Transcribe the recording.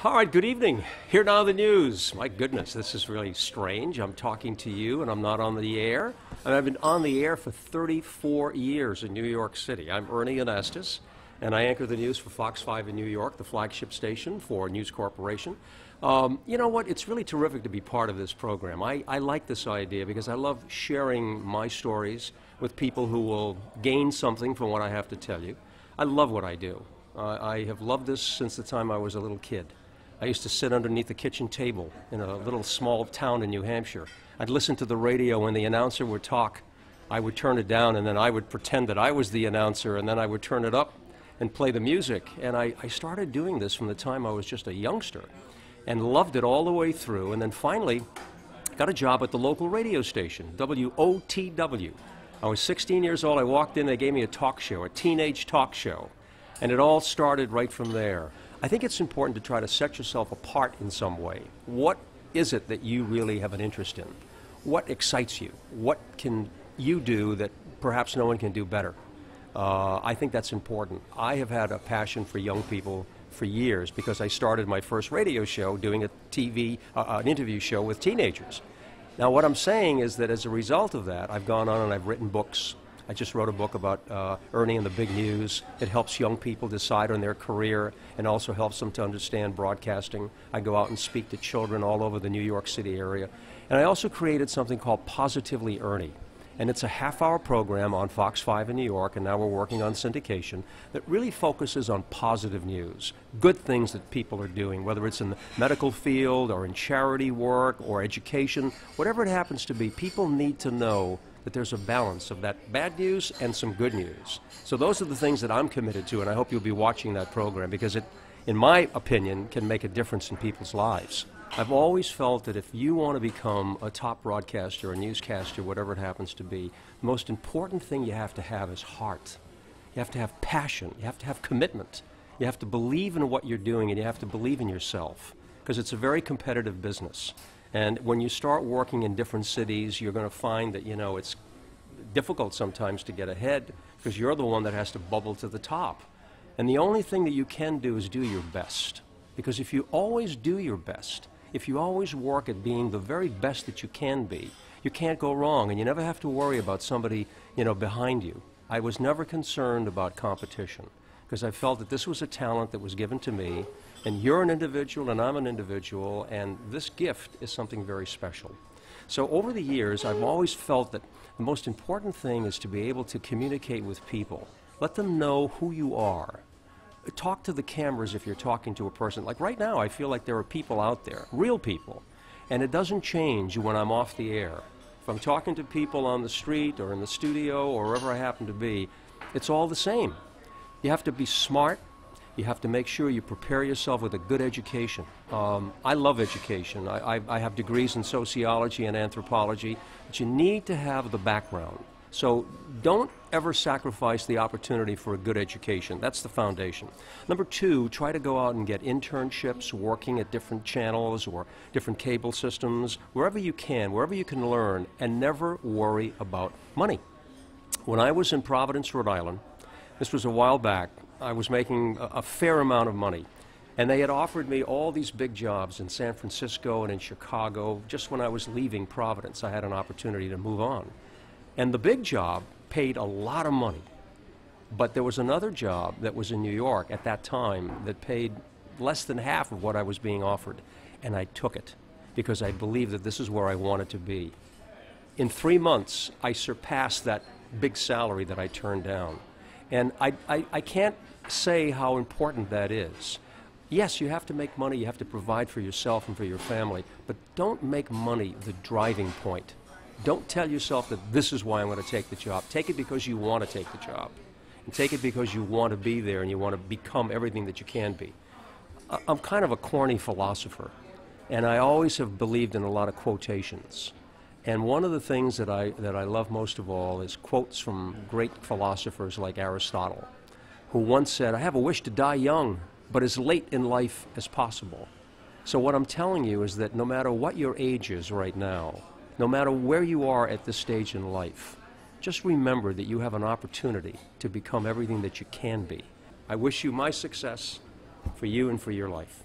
All right, good evening. Here now the news. My goodness, this is really strange. I'm talking to you and I'm not on the air. And I've been on the air for 34 years in New York City. I'm Ernie ANASTOS, and I anchor the news for Fox 5 in New York, the flagship station for News Corporation. You know what? It's really terrific to be part of this program. I like this idea because I love sharing my stories with people who will gain something from what I have to tell you. I love what I do. I have loved this since the time I was a little kid. I used to sit underneath the kitchen table in a little small town in New Hampshire. I'd listen to the radio when the announcer would talk. I would turn it down and then I would pretend that I was the announcer, and then I would turn it up and play the music. And I started doing this from the time I was just a youngster and loved it all the way through, and then finally got a job at the local radio station, WOTW. I was 16 years old. I walked in, they gave me a talk show, a teenage talk show, and it all started right from there. I think it's important to try to set yourself apart in some way. What is it that you really have an interest in? What excites you? What can you do that perhaps no one can do better? I think that's important. I have had a passion for young people for years because I started my first radio show doing an interview show with teenagers. Now what I'm saying is that as a result of that, I've gone on and I've written books. I just wrote a book about ERNIE and the big news. It helps young people decide on their career and also helps them to understand broadcasting. I go out and speak to children all over the New York City area. And I also created something called Positively ERNIE. And it's a half-hour program on Fox 5 in New York, and now we're working on syndication, that really focuses on positive news, good things that people are doing, whether it's in the medical field or in charity work or education, whatever it happens to be. People need to know that there's a balance of that bad news and some good news. So those are the things that I'm committed to, and I hope you'll be watching that program because it, in my opinion, can make a difference in people's lives. I've always felt that if you want to become a top broadcaster, a newscaster, whatever it happens to be, the most important thing you have to have is heart. You have to have passion. You have to have commitment. You have to believe in what you're doing, and you have to believe in yourself because it's a very competitive business. And when you start working in different cities, you're going to find that, you know, it's difficult sometimes to get ahead because you're the one that has to bubble to the top. And the only thing that you can do is do your best. Because if you always do your best, if you always work at being the very best that you can be, you can't go wrong, and you never have to worry about somebody, you know, behind you. I was never concerned about competition because I felt that this was a talent that was given to me, and you're an individual and I'm an individual, and this gift is something very special. So over the years, I've always felt that the most important thing is to be able to communicate with people. Let them know who you are. Talk to the cameras if you're talking to a person. Like right now, I feel like there are people out there, real people, and it doesn't change when I'm off the air. If I'm talking to people on the street or in the studio or wherever I happen to be, it's all the same. You have to be smart. You have to make sure you prepare yourself with a good education. I love education. I have degrees in sociology and anthropology, but you need to have the background. So don't ever sacrifice the opportunity for a good education. That's the foundation. Number two, try to go out and get internships working at different channels or different cable systems, wherever you can learn, and never worry about money. When I was in Providence, Rhode Island, this was a while back, I was making a fair amount of money. And they had offered me all these big jobs in San Francisco and in Chicago. Just when I was leaving Providence, I had an opportunity to move on. And the big job paid a lot of money. But there was another job that was in New York at that time that paid less than half of what I was being offered. And I took it because I believed that this is where I wanted to be. In 3 months, I surpassed that big salary that I turned down. And I can't say how important that is. Yes, you have to make money, you have to provide for yourself and for your family, but don't make money the driving point. Don't tell yourself that this is why I'm going to take the job. Take it because you want to take the job. And take it because you want to be there and you want to become everything that you can be. I'm kind of a corny philosopher, and I always have believed in a lot of quotations. And one of the things that I love most of all is quotes from great philosophers like Aristotle, who once said, "I have a wish to die young, but as late in life as possible." So what I'm telling you is that no matter what your age is right now, no matter where you are at this stage in life, just remember that you have an opportunity to become everything that you can be. I wish you my success for you and for your life.